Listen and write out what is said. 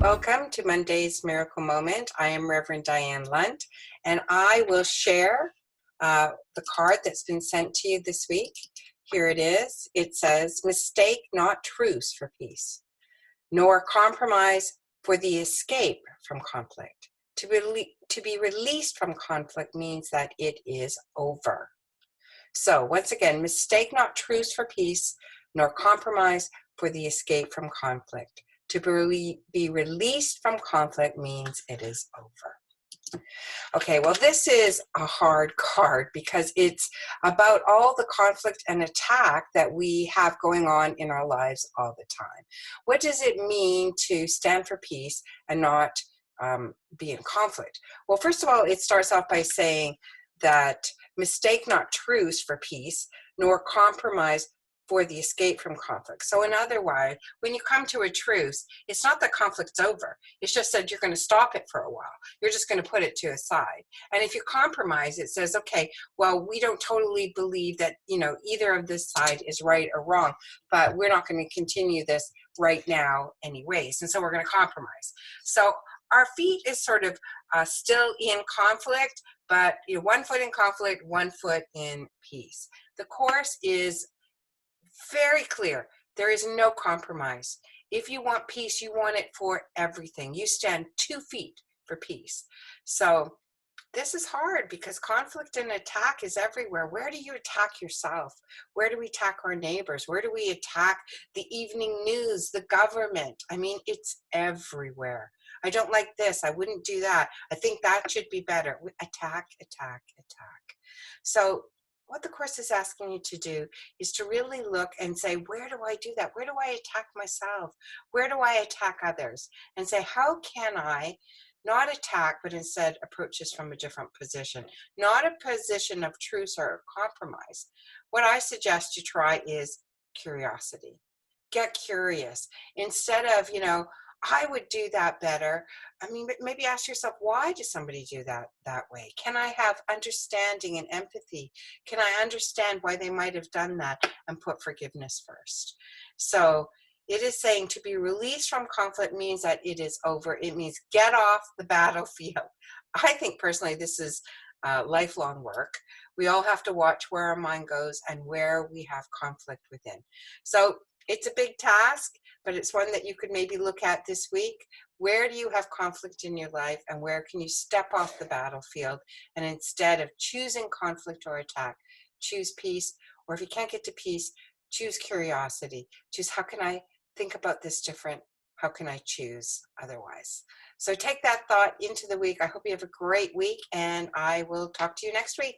Welcome to Monday's Miracle Moment. I am Reverend Diane Lunt, and I will share the card that's been sent to you this week. Here it is. It says, mistake not truce for peace, nor compromise for the escape from conflict. To be released from conflict means that it is over. So once again, mistake not truce for peace, nor compromise for the escape from conflict. To be released from conflict means it is over. Okay, well, this is a hard card because it's about all the conflict and attack that we have going on in our lives all the time. What does it mean to stand for peace and not be in conflict? Well, first of all, it starts off by saying that mistake not truce for peace, nor compromise for the escape from conflict. So in other words, when you come to a truce, it's not that conflict's over. It's just that you're going to stop it for a while. You're just going to put it to a side. And if you compromise, it says, okay, well, we don't totally believe that, either of this side is right or wrong, but we're not going to continue this right now anyways. And so we're going to compromise. So our feet is sort of still in conflict, but one foot in conflict, one foot in peace. The Course is very clear. There is no compromise. If you want peace, you want it for everything. You stand 2 feet for peace. So this is hard because conflict and attack is everywhere. Where do you attack yourself? Where do we attack our neighbors? Where do we attack the evening news, the government? I mean, it's everywhere. I don't like this. I wouldn't do that. I think that should be better. Attack, attack, attack. So what the Course is asking you to do is to really look and say, where do I do that? Where do I attack myself? Where do I attack others? And say, how can I not attack, but instead approach this from a different position? Not a position of truce or compromise. What I suggest you try is curiosity. Get curious. Instead of, I would do that better. I mean, maybe ask yourself, why does somebody do that way? Can I have understanding and empathy? Can I understand why they might have done that and put forgiveness first? So it is saying to be released from conflict means that it is over. It means get off the battlefield. I think personally this is lifelong work. We all have to watch where our mind goes and where we have conflict within. So it's a big task, but it's one that you could maybe look at this week. Where do you have conflict in your life, and where can you step off the battlefield and instead of choosing conflict or attack, choose peace? Or if you can't get to peace, choose curiosity. Choose, how can I think about this different? How can I choose otherwise? So take that thought into the week. I hope you have a great week, and I will talk to you next week.